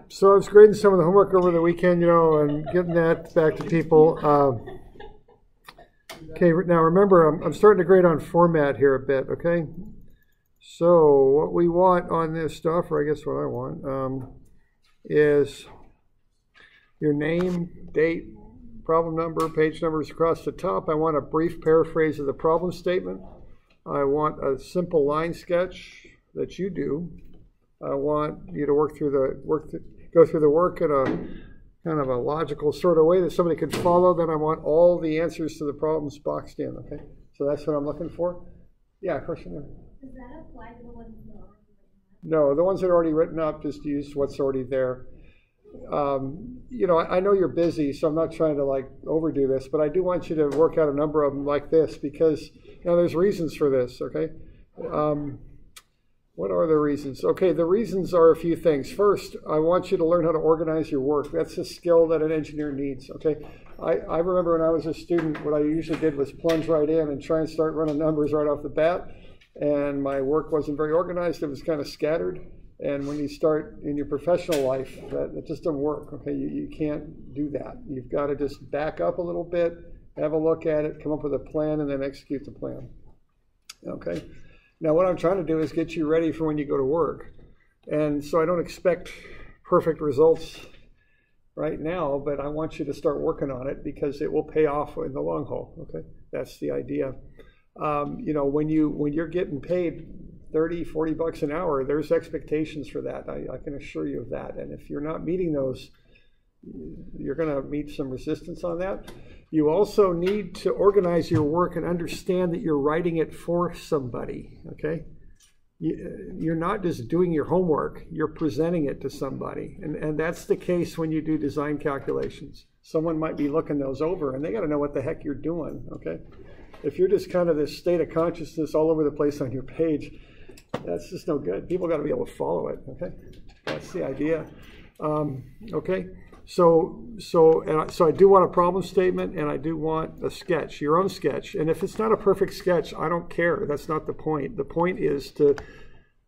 So I was grading some of the homework over the weekend, you know, and getting that back to people. Okay, now remember, I'm starting to grade on format here a bit, okay? So what we want on this stuff, or I guess what I want, is your name, date, problem number, page numbers across the top. I want a brief paraphrase of the problem statement. I want a simple line sketch that you do. I want you to go through the work in a kind of a logical sort of way that somebody could follow. Then I want all the answers to the problems boxed in. Okay, so that's what I'm looking for. Yeah, question there. Does that apply to the ones that are already written up? No, the ones that are already written up, just use what's already there. You know, I know you're busy, so I'm not trying to like overdo this, but I do want you to work out a number of them like this because, you know, there's reasons for this, okay? What are the reasons? Okay, the reasons are a few things. First, I want you to learn how to organize your work. That's a skill that an engineer needs, okay? I remember when I was a student, what I usually did was plunge right in and try and start running numbers right off the bat, and my work wasn't very organized. It was kind of scattered. And when you start in your professional life, that just doesn't work, okay? You can't do that. You've got to just back up a little bit, have a look at it, come up with a plan, and then execute the plan, okay? Now, what I'm trying to do is get you ready for when you go to work. And so I don't expect perfect results right now, but I want you to start working on it because it will pay off in the long haul, okay? That's the idea. You know, when you're getting paid 30, 40 bucks an hour, there's expectations for that. I can assure you of that. And if you're not meeting those, you're going to meet some resistance on that. You also need to organize your work and understand that you're writing it for somebody, okay? You're not just doing your homework, you're presenting it to somebody. And that's the case when you do design calculations. Someone might be looking those over and they got to know what the heck you're doing, okay? If you're just kind of this state of consciousness all over the place on your page, that's just no good. People got to be able to follow it, okay? That's the idea. Okay? So I do want a problem statement and I do want a sketch, your own sketch. And if it's not a perfect sketch, I don't care. That's not the point. The point is to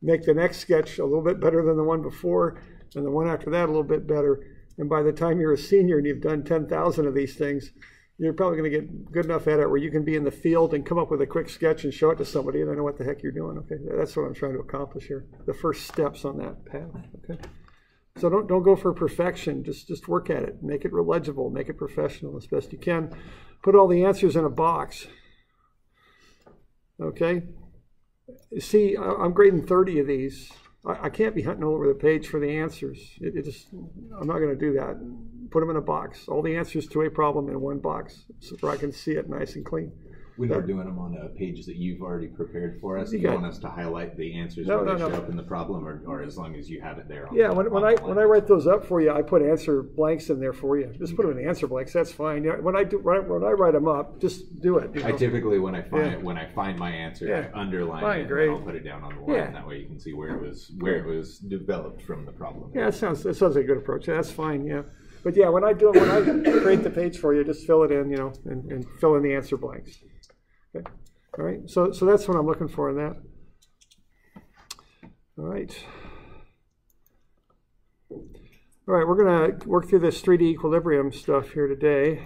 make the next sketch a little bit better than the one before and the one after that a little bit better. And by the time you're a senior and you've done 10,000 of these things, you're probably going to get good enough at it where you can be in the field and come up with a quick sketch and show it to somebody and they know what the heck you're doing. Okay, that's what I'm trying to accomplish here. The first steps on that path. Okay. So don't go for perfection. Just work at it. Make it legible. Make it professional as best you can. Put all the answers in a box. Okay. See, I'm grading 30 of these. I can't be hunting all over the page for the answers. I'm not going to do that. Put them in a box. All the answers to a problem in one box so I can see it nice and clean. We are doing them on a page that you've already prepared for us. Do you want us to highlight the answers when they show up in the problem, or as long as you have it there? Yeah, when I write those up for you, I put answer blanks in there for you. Just put them in answer blanks. That's fine. When I write them up, just do it. You know? I typically when I find my answer, I underline it. And I'll put it down on the line. Yeah. That way you can see where it was developed from the problem. Yeah, that sounds like a good approach. Yeah, that's fine. Yeah. But yeah, when I create the page for you, just fill it in, you know, and fill in the answer blanks. Okay. All right. So that's what I'm looking for in that. All right. All right. We're going to work through this 3D equilibrium stuff here today.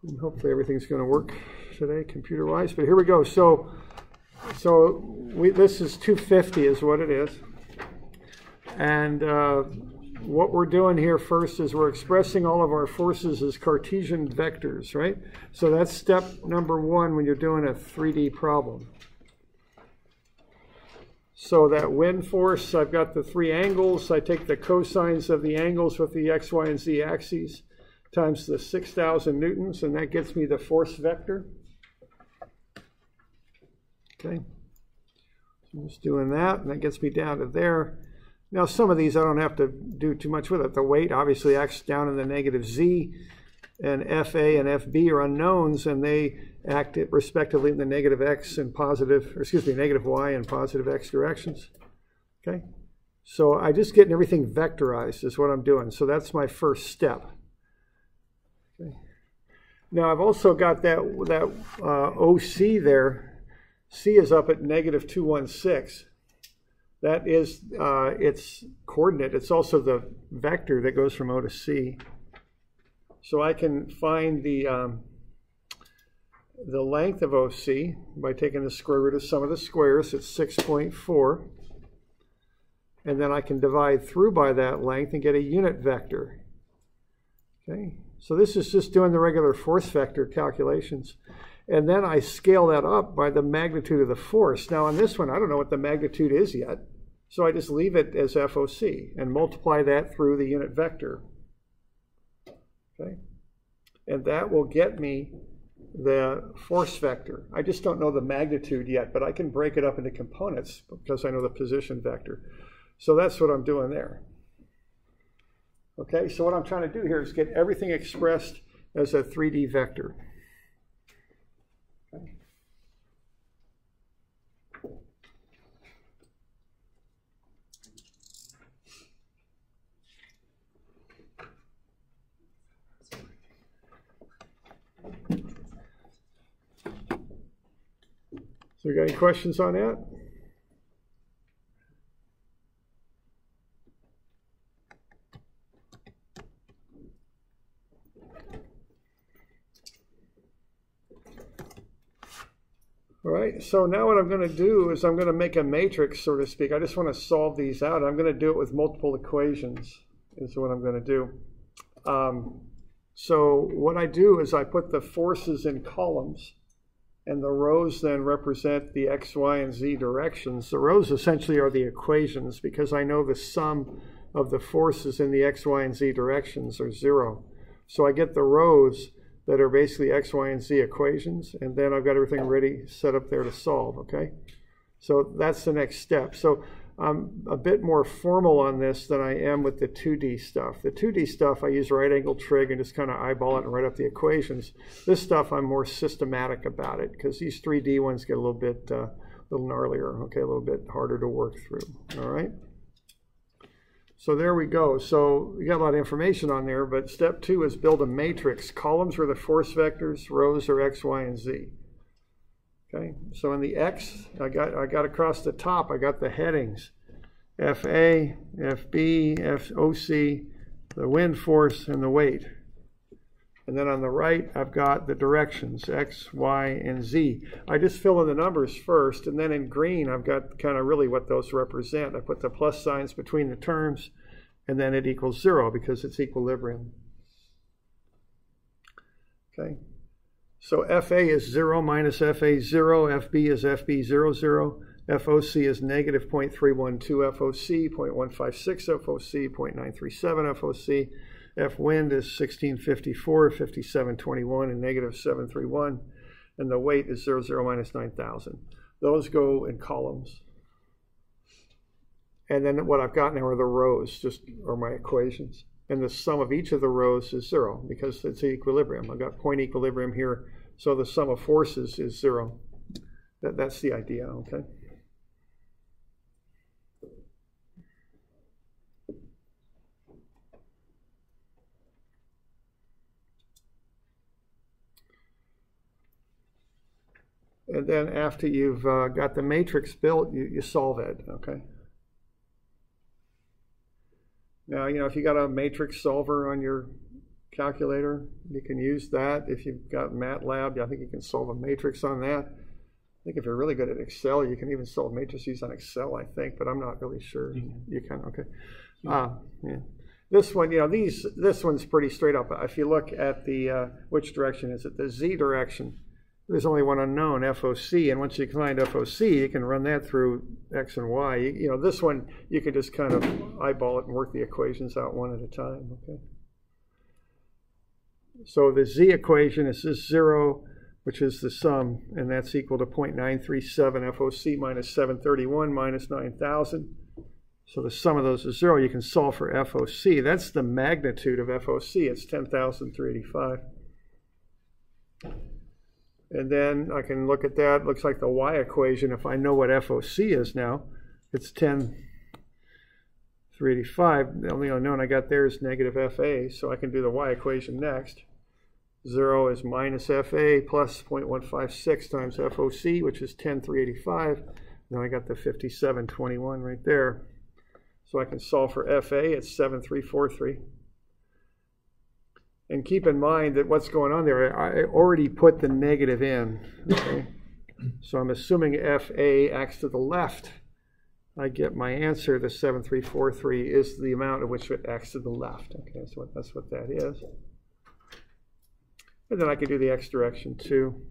And hopefully everything's going to work today computer-wise. But here we go. So this is 250 is what it is. And what we're doing here first is we're expressing all of our forces as Cartesian vectors, right? So that's step number one when you're doing a 3D problem. So that wind force, I've got the three angles. I take the cosines of the angles with the x, y, and z axes times the 6,000 newtons, and that gets me the force vector. Okay. So I'm just doing that, and that gets me down to there. Now, some of these I don't have to do too much with it. The weight obviously acts down in the negative z, and FA and FB are unknowns, and they act respectively in the negative x and negative y and positive x directions. Okay, so I just getting everything vectorized is what I'm doing. So that's my first step. Okay. Now I've also got that OC there. C is up at negative 216. That is its coordinate. It's also the vector that goes from O to C. So I can find the length of OC by taking the square root of sum of the squares. It's 6.4. And then I can divide through by that length and get a unit vector. Okay, so this is just doing the regular force vector calculations. And then I scale that up by the magnitude of the force. Now on this one, I don't know what the magnitude is yet. So I just leave it as FOC and multiply that through the unit vector. Okay, and that will get me the force vector. I just don't know the magnitude yet, but I can break it up into components because I know the position vector. So that's what I'm doing there. Okay, so what I'm trying to do here is get everything expressed as a 3D vector. Okay. So you got any questions on that? All right, so now what I'm going to do is I'm going to make a matrix, so to speak. I just want to solve these out. I'm going to do it with multiple equations is what I'm going to do. So what I do is I put the forces in columns, and the rows then represent the x, y, and z directions. The rows essentially are the equations because I know the sum of the forces in the x, y, and z directions are 0. So I get the rows that are basically x, y, and z equations, and then I've got everything ready set up there to solve, okay? So that's the next step. So I'm a bit more formal on this than I am with the 2D stuff. The 2D stuff, I use right angle trig and just kind of eyeball it and write up the equations. This stuff, I'm more systematic about it because these 3D ones get a little bit gnarlier, okay, a little bit harder to work through, all right? So there we go. So you got a lot of information on there, but step 2 is build a matrix. Columns are the force vectors, rows are x, y, and z. Okay, so in the x, I got across the top, I got the headings. FA, FB, FOC, the wind force, and the weight. And then on the right, I've got the directions, x, y, and z. I just fill in the numbers first, and then in green, I've got kind of really what those represent. I put the plus signs between the terms, and then it equals 0 because it's equilibrium. Okay, so FA is 0 minus FA 0, FB is FB 0, 0. FOC is negative 0.312 FOC, 0.156 FOC, 0.937 FOC. F wind is 1654, 5721, and negative 731. And the weight is 0, 0 minus 9,000. Those go in columns. And then what I've got now are the rows, just are my equations. And the sum of each of the rows is 0 because it's equilibrium. I've got point equilibrium here, so the sum of forces is 0. That's the idea, okay? And then after you've got the matrix built, you solve it, okay? Now, you know, if you got a matrix solver on your calculator, you can use that. If you've got MATLAB, I think you can solve a matrix on that. I think if you're really good at Excel, you can even solve matrices on Excel, I think, but I'm not really sure. You can, okay. Yeah. This one, you know, this one's pretty straight up. If you look at the, which direction is it? The Z direction. There's only one unknown, FOC, and once you find FOC, you can run that through X and Y. You know, this one, you can just kind of eyeball it and work the equations out one at a time, okay? So the Z equation is this 0, which is the sum, and that's equal to 0.937 FOC minus 731 minus 9,000. So the sum of those is 0. You can solve for FOC. That's the magnitude of FOC. It's 10,385. And then I can look at that. It looks like the Y equation. If I know what FOC is now, it's 10,385. The only unknown I got there is negative FA, so I can do the Y equation next. 0 is minus FA plus 0.156 times FOC, which is 10,385, Now I got the 5721 right there. So I can solve for FA at 7343. And keep in mind that what's going on there, I already put the negative in. Okay? So I'm assuming FA acts to the left. I get my answer, the 7343, is the amount of which it acts to the left. Okay, so that's what that is. And then I can do the x direction too.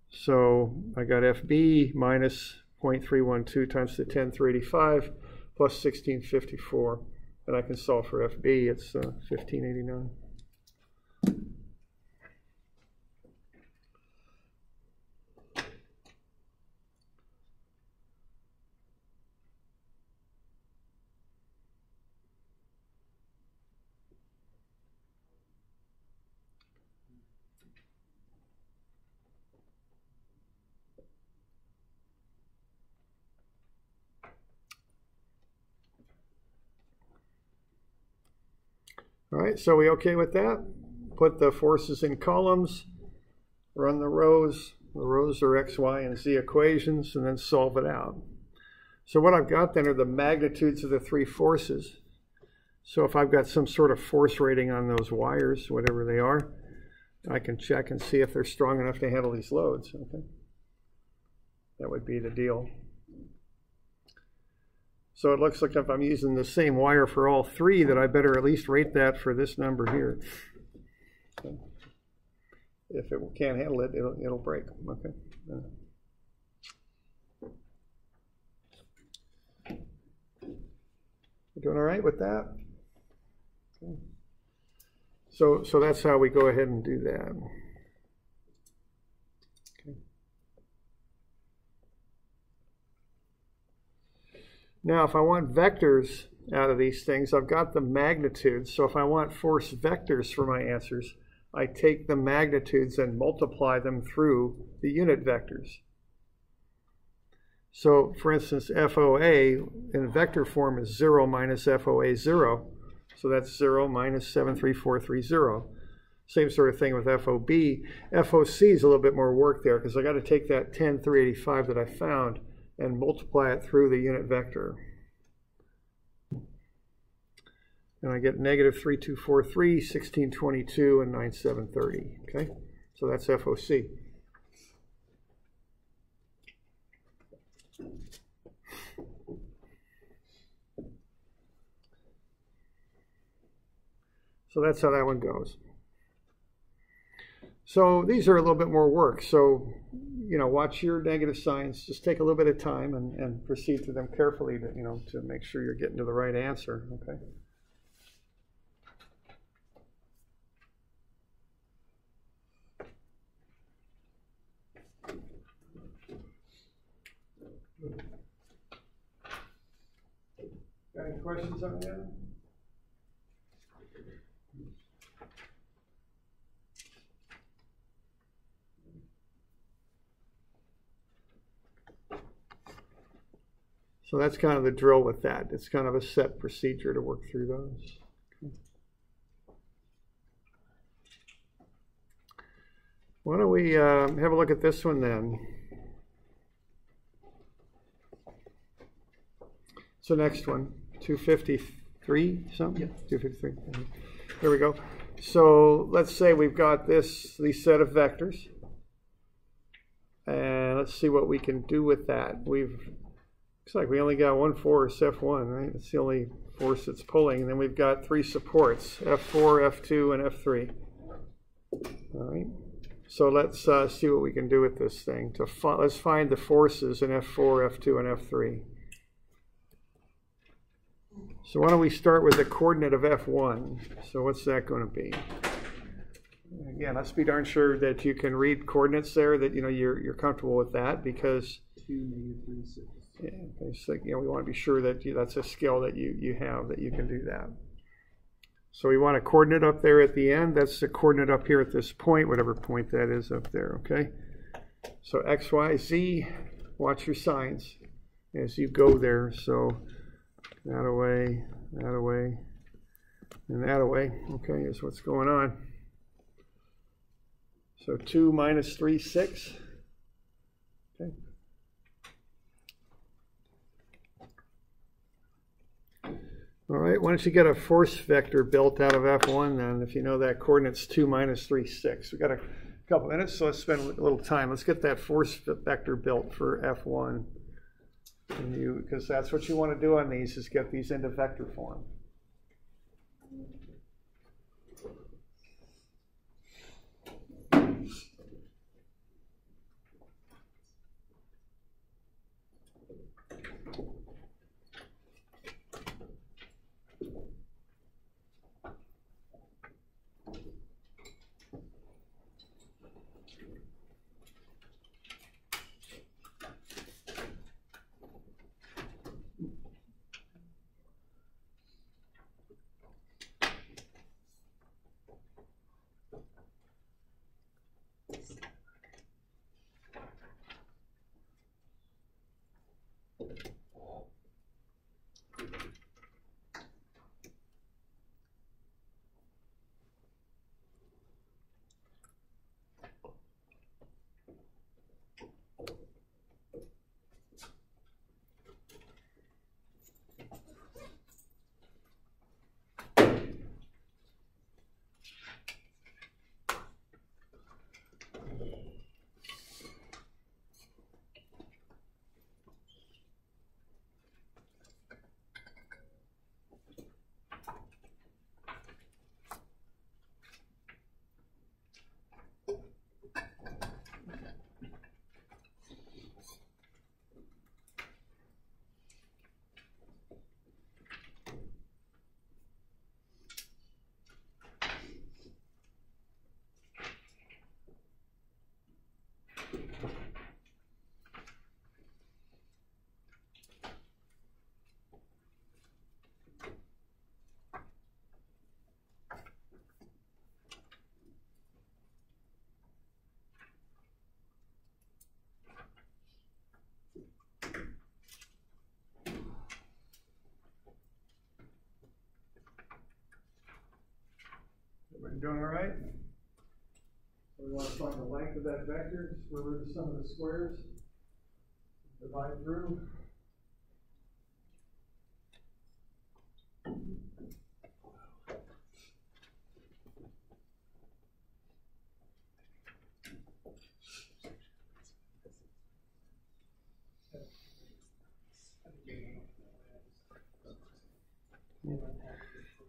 So I got FB minus 0.312 times the 10 through 85 plus 1654. And I can solve for FB, it's 1589. All right, so we okay with that? Put the forces in columns, run the rows. The rows are x, y, and z equations, and then solve it out. So what I've got then are the magnitudes of the three forces. So if I've got some sort of force rating on those wires, whatever they are, I can check and see if they're strong enough to handle these loads. Okay, that would be the deal. So it looks like if I'm using the same wire for all three, that I better at least rate that for this number here. Okay. If it can't handle it, it'll break. Okay. We're doing all right with that? Okay. So that's how we go ahead and do that. Okay. Now, if I want vectors out of these things, I've got the magnitudes. So if I want force vectors for my answers, I take the magnitudes and multiply them through the unit vectors. So, for instance, FOA in vector form is 0 minus FOA 0. So that's 0 minus 73430. Same sort of thing with FOB. FOC is a little bit more work there because I got to take that 10385 that I found and multiply it through the unit vector. And I get negative 3243, 1622, and 9730. Okay, so that's FOC. So that's how that one goes. So these are a little bit more work. So, you know, watch your negative signs. Just take a little bit of time and proceed through them carefully to, you know, to make sure you're getting to the right answer. Okay. Got any questions on that? So that's kind of the drill with that. It's kind of a set procedure to work through those. Okay. Why don't we have a look at this one then? So next one, 253 something? Yeah. 253. There we go. So let's say we've got these set of vectors. And let's see what we can do with that. Looks like we only got one force, F1, right? That's the only force that's pulling. And then we've got three supports, F4, F2, and F3. All right. So let's see what we can do with this thing. Let's find the forces in F4, F2, and F3. So why don't we start with the coordinate of F1? So what's that going to be? Again, let's be darn sure that you can read coordinates there, that you know you're comfortable with that, because 2, -3, 6. Yeah, so, you know, we want to be sure that that's a skill that you have, that you can do that. So we want a coordinate up there at the end. That's the coordinate up here at this point, whatever point that is up there, okay? So X, Y, Z, watch your signs as you go there. So that away, and that away, okay, is what's going on. So 2 minus 3, 6. Okay. All right, why don't you get a force vector built out of F1 then, if you know that coordinate's 2 minus 3, 6. We've got a couple minutes, so let's spend a little time. Let's get that force vector built for F1. Because that's what you want to do on these, is get these into vector form. Everybody doing all right? So we want to find the length of that vector, square root of the sum of the squares, divide through.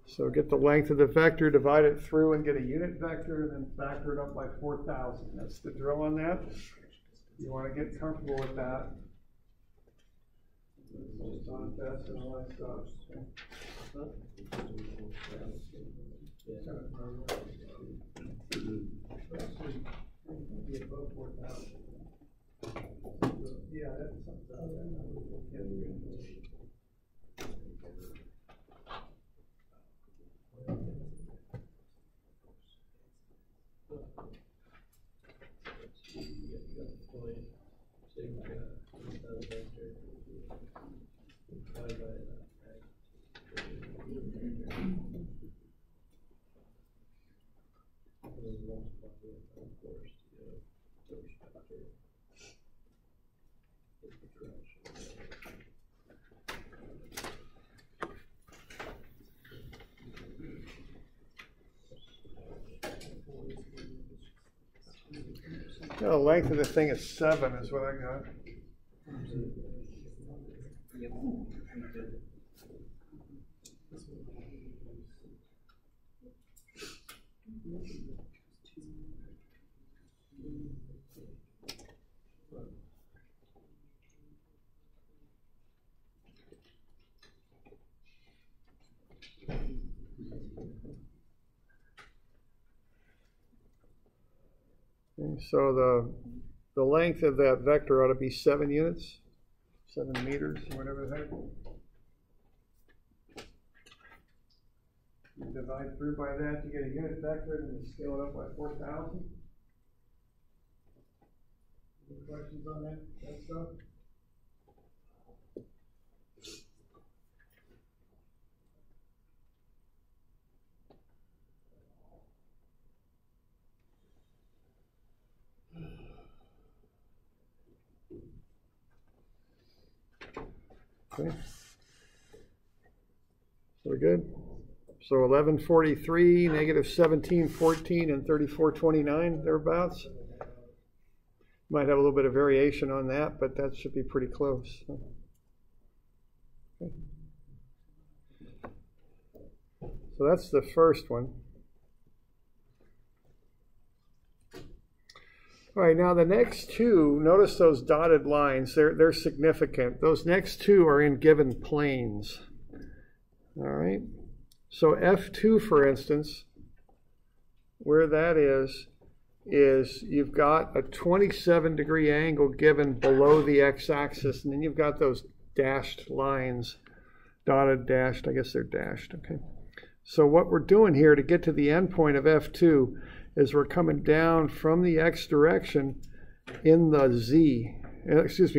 So get the length of the vector, divide it through, and get a unit vector, and then factor it up by 4,000. That's the drill on that. You want to get comfortable with that. Test and all that stuff. Yeah, that's something. The length of the thing is 7 is what I got. Okay, so the length of that vector ought to be 7 units, 7 meters, whatever the heck. You divide through by that, you get a unit vector, and you scale it up by 4,000. Any questions on that stuff? Okay. We're good? So 1143, negative 1714, and 3429, thereabouts. Might have a little bit of variation on that, but that should be pretty close. Okay. So that's the first one. All right, now the next two, notice those dotted lines, they're significant. Those next two are in given planes. All right, so F2, for instance, where that is you've got a 27-degree angle given below the x-axis, and then you've got those dashed lines, dotted, dashed, I guess they're dashed, okay. So what we're doing here to get to the end point of F2 is we're coming down from the x direction in the z,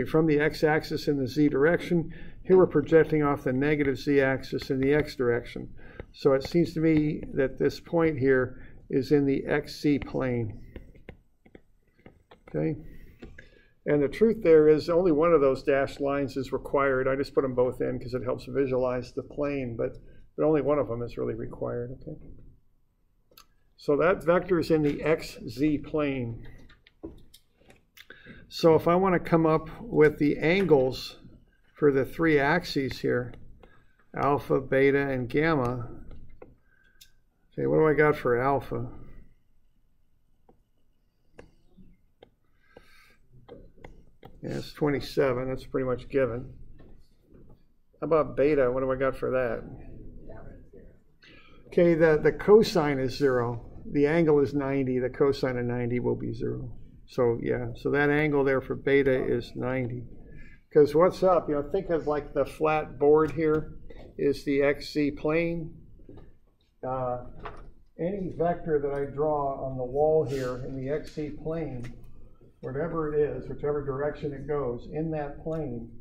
from the x-axis in the z direction. Here we're projecting off the negative z-axis in the x direction. So it seems to me that this point here is in the xz plane. Okay? And the truth there is only one of those dashed lines is required. I just put them both in because it helps visualize the plane, but only one of them is really required. Okay? So that vector is in the xz plane. So if I want to come up with the angles for the three axes here, alpha, beta, and gamma, okay, what do I got for alpha? Yeah, it's 27. That's pretty much given. How about beta? What do I got for that? Okay, the cosine is 0. The angle is 90. The cosine of 90 will be 0. So yeah, so that angle there for beta is 90. Because what's up? You know, think of like the flat board here is the xz plane. Any vector that I draw on the wall here in the xz plane, whatever it is, whichever direction it goes in that plane,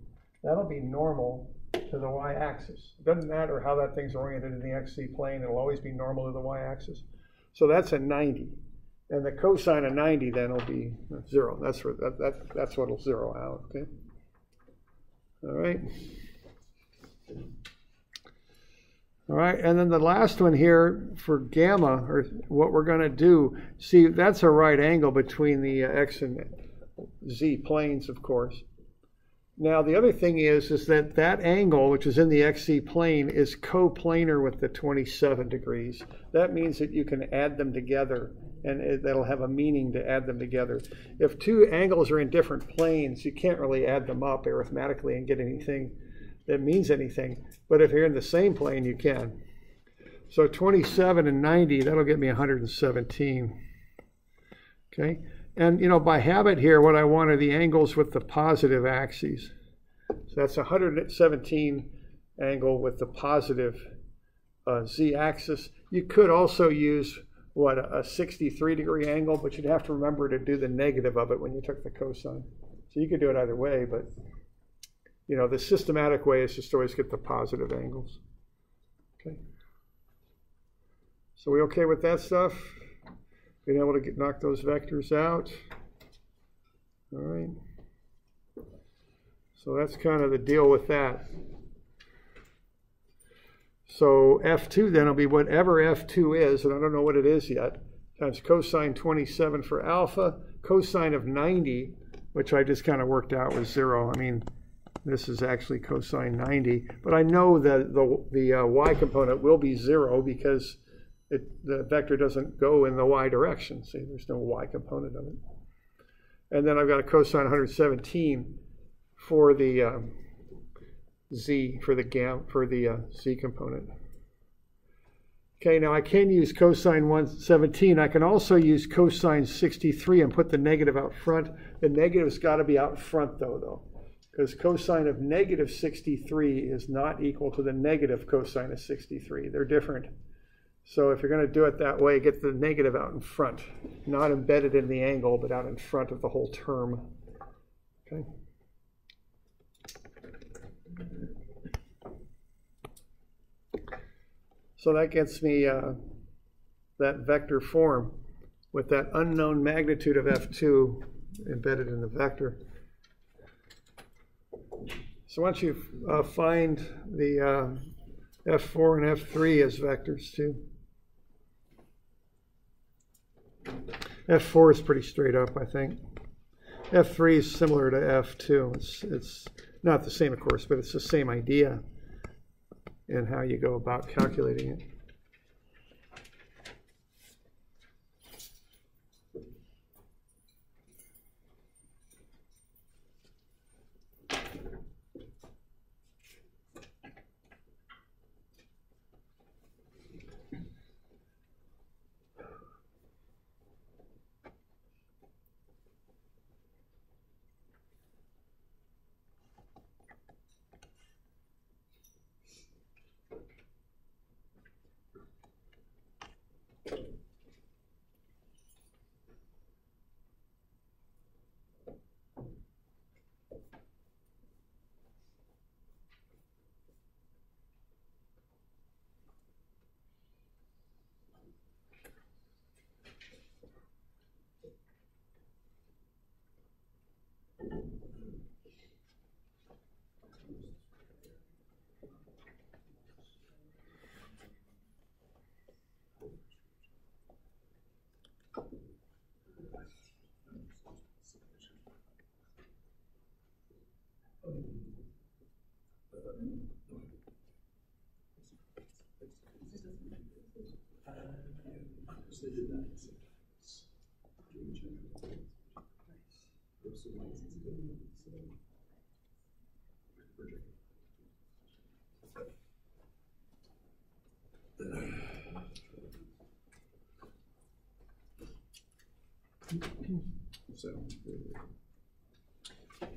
that'll be normal to the y-axis. It doesn't matter how that thing's oriented in the xz plane, it'll always be normal to the y-axis. So that's a 90. And the cosine of 90 then will be 0. That's what will zero out, okay? All right. All right, and then the last one here for gamma, or what we're going to do, see, that's a right angle between the x and z planes, of course. Now, the other thing is that that angle, which is in the xz plane, is coplanar with the 27 degrees. That means that you can add them together, and that'll have a meaning to add them together. If two angles are in different planes, you can't really add them up arithmetically and get anything that means anything. But if you're in the same plane, you can. So 27 and 90, that'll get me 117. Okay? And, you know, by habit here, what I want are the angles with the positive axes. So that's 117 angle with the positive z-axis. You could also use, what, a 63-degree angle, but you'd have to remember to do the negative of it when you took the cosine. So you could do it either way, but, you know, the systematic way is just always get the positive angles. Okay. So we okay with that stuff? Being able to knock those vectors out. All right. So that's kind of the deal with that. So F2 then will be whatever F2 is, and I don't know what it is yet, times cosine 27 for alpha, cosine of 90, which I just kind of worked out was 0. I mean, this is actually cosine 90, but I know that the y component will be 0 because the vector doesn't go in the y direction. See, there's no y component of it. And then I've got a cosine 117 for the z, for the z component. Okay, now I can use cosine 117. I can also use cosine 63 and put the negative out front. The negative's got to be out front though, because cosine of negative 63 is not equal to the negative cosine of 63. They're different. So if you're going to do it that way, get the negative out in front, not embedded in the angle, but out in front of the whole term. Okay. So that gets me that vector form with that unknown magnitude of F2 embedded in the vector. So once you find the F4 and F3 as vectors too. F4 is pretty straight up, I think. F3 is similar to F2. It's not the same, of course, but it's the same idea in how you go about calculating it.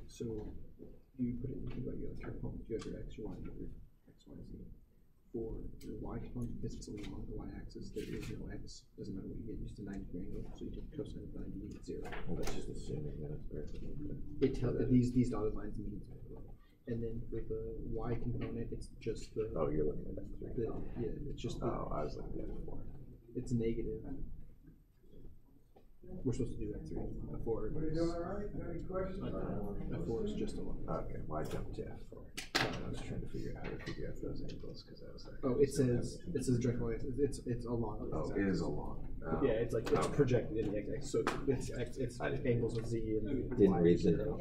So you put it into your component. You have your x, your y, your x, y, z. For your y component, because it's along the y-axis, there is no x. Doesn't matter what you get, just a 90 angle. So you take cosine of 90, you get 0. Well, that's just assuming that it's perfect. It tells these dotted lines mean it's perfect. And then with the y component, it's just the. Oh, you're looking at F3. Yeah, it's just. I was looking at F4. It's negative. We're supposed to do F3. F4 is. Any questions? F4 is just a 1. Okay, well, I jumped to F4. I was trying to figure out how to figure out those angles because I was like. Oh, it says direct line. It's along. Oh, it is along. Oh. Yeah, it's like it's projected in the x. So it's x. It's angles with z and didn't y. read the.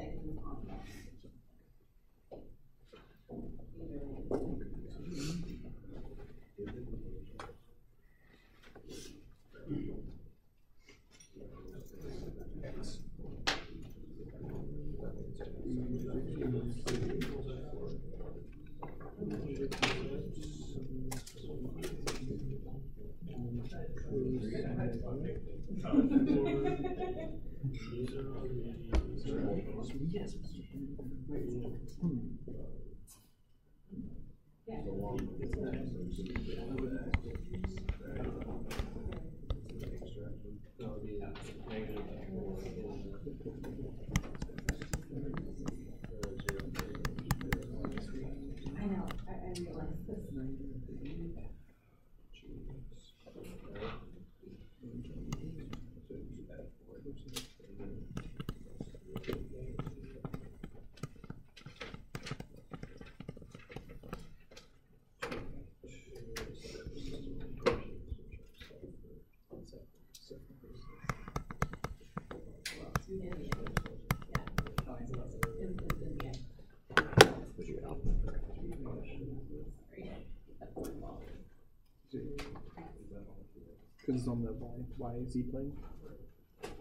Because it's on the y-z plane.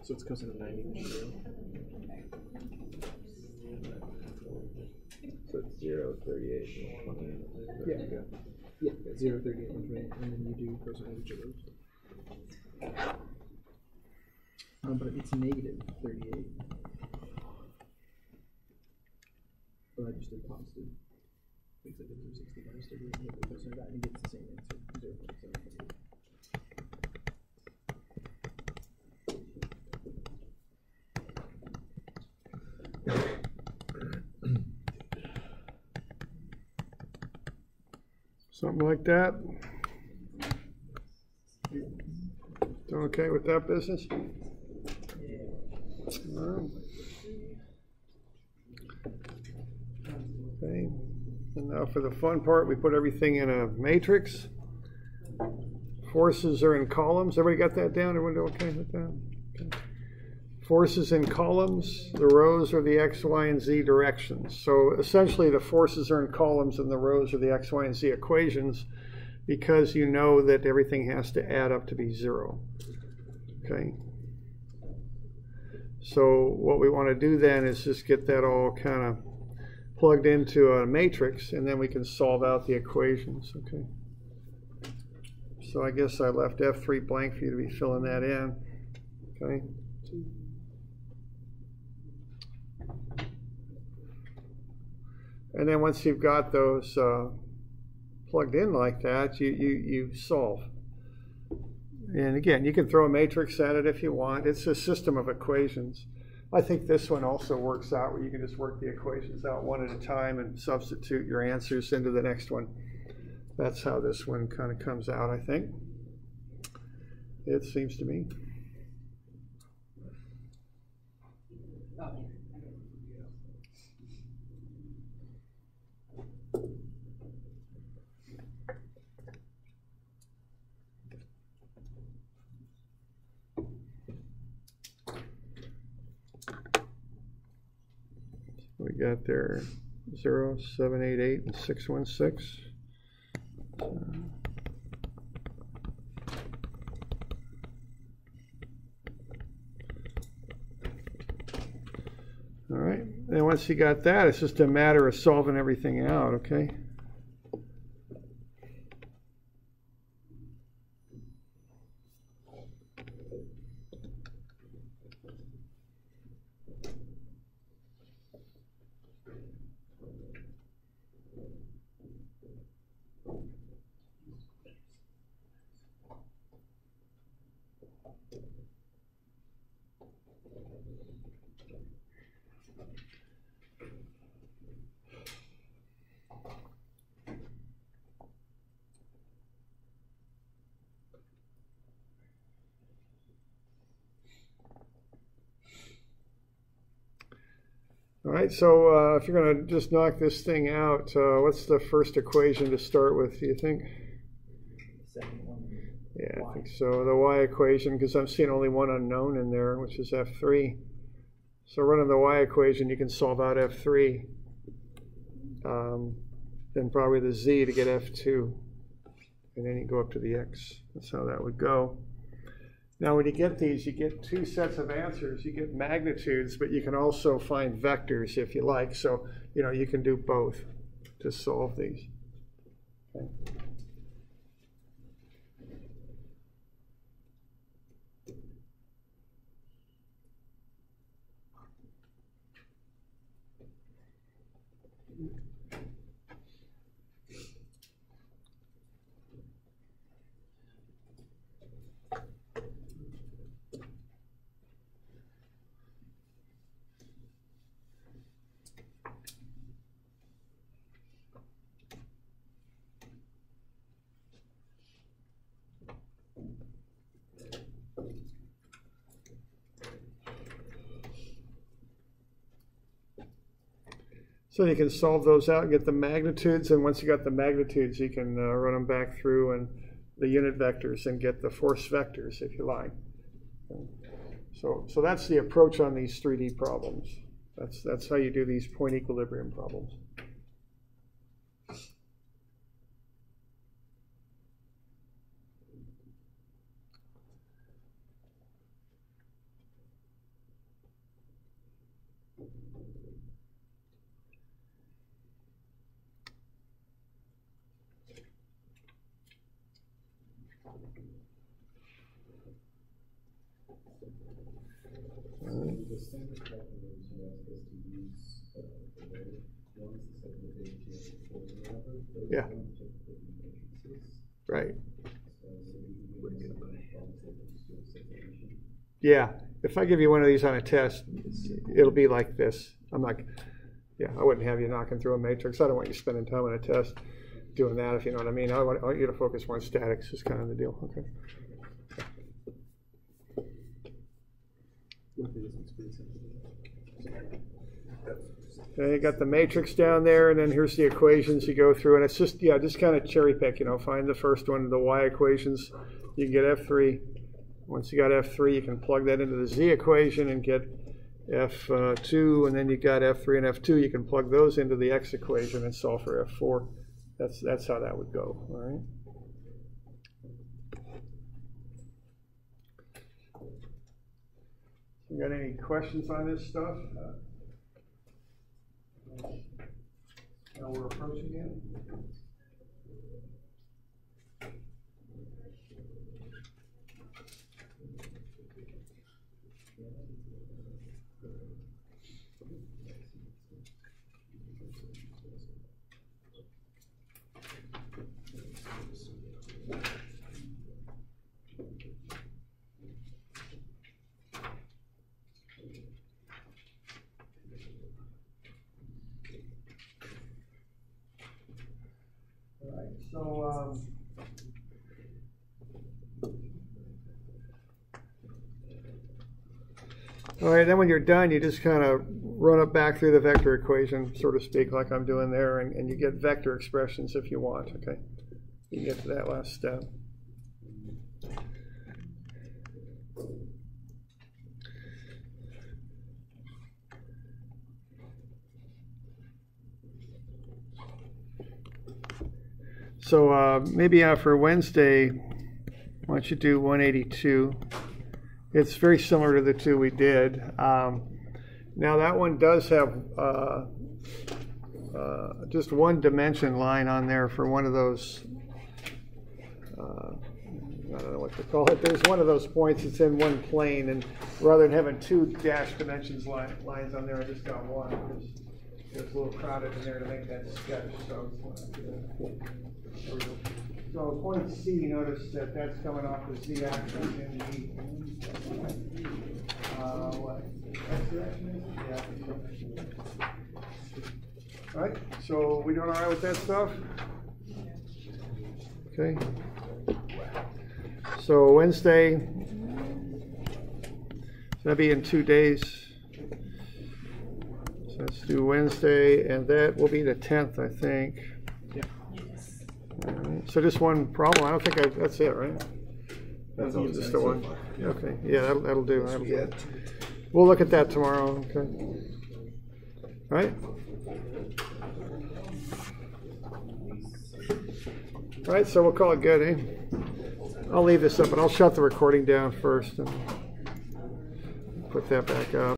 So it's cosine of 90 which is 0. So it's 0, 38, 20. Yeah, 0, 38, 120, and then you do cosine of each of those. But it's negative 38. But I just did positive. Makes it 360 minus 38, and the cosine of that, and it gets the same answer, 0.7. Something like that. Doing okay with that business? Okay. And now for the fun part, we put everything in a matrix. Forces are in columns. Everybody got that down? Everyone okay with that? Okay. Forces in columns. The rows are the X, Y, and Z directions. So essentially the forces are in columns and the rows are the X, Y, and Z equations, because you know that everything has to add up to be 0. Okay. So what we want to do then is just get that all kind of plugged into a matrix, and then we can solve out the equations. Okay. So I guess I left F3 blank for you to be filling that in. Okay. And then once you've got those plugged in like that, you solve. And again, you can throw a matrix at it if you want. It's a system of equations. I think this one also works out where you can just work the equations out one at a time and substitute your answers into the next one. That's how this one kind of comes out, I think. It seems to me. We got there 0, 7, 8, 8, and 6, 1, 6. All right, and once you got that, it's just a matter of solving everything out, okay? All right, so if you're going to just knock this thing out, what's the first equation to start with, do you think? Second one. Yeah, I think so. The y equation, because I'm seeing only one unknown in there, which is F3. So running the y equation, you can solve out F3. Then probably the z to get F2. And then you go up to the x. That's how that would go. Now when you get these, you get two sets of answers. You get magnitudes, but you can also find vectors if you like. So, you know, you can do both to solve these. Okay. So you can solve those out and get the magnitudes, and once you got the magnitudes, you can run them back through and the unit vectors and get the force vectors if you like. So that's the approach on these 3D problems. That's how you do these point equilibrium problems. The standard calculator you ask us to use the variable ones instead of the AGS or whatever. Yeah. Right. Yeah. If I give you one of these on a test, it'll be like this. I'm not, yeah, I wouldn't have you knocking through a matrix. I don't want you spending time on a test doing that, if you know what I mean. I want you to focus more on statics, is kind of the deal. Okay. Okay, you got the matrix down there, and then here's the equations you go through, and it's just, yeah, just kind of cherry pick, find the first one, the y equations. You can get F3. Once you got F3, you can plug that into the z equation and get F2, and then you got F3 and F2. You can plug those into the x equation and solve for F4. That's how that would go, all right? You got any questions on this stuff? Now we're approaching it. All right, then when you're done, you just kind of run it back through the vector equation, so to speak, like I'm doing there, and you get vector expressions if you want, okay? You get to that last step. So maybe for Wednesday, why don't you do 182? It's very similar to the two we did. Now that one does have just one dimension line on there for one of those, I don't know what to call it. There's one of those points that's in one plane, and rather than having two dash dimensions lines on there, I just got one. It's a little crowded in there to make that sketch. So point C, notice that that's coming off the z-axis in the what? X direction is it? Yeah. All right. So we doing all right with that stuff? Okay. So Wednesday. So that'll be in 2 days. So let's do Wednesday, and that will be the 10th, I think. Right. So just one problem. I don't think that's it, right? That's all just the one. So yeah. Okay. Yeah, that'll do. That'll do. We'll look at that tomorrow. Okay. All right. All right. So we'll call it good, eh? I'll leave this up, and I'll shut the recording down first and put that back up.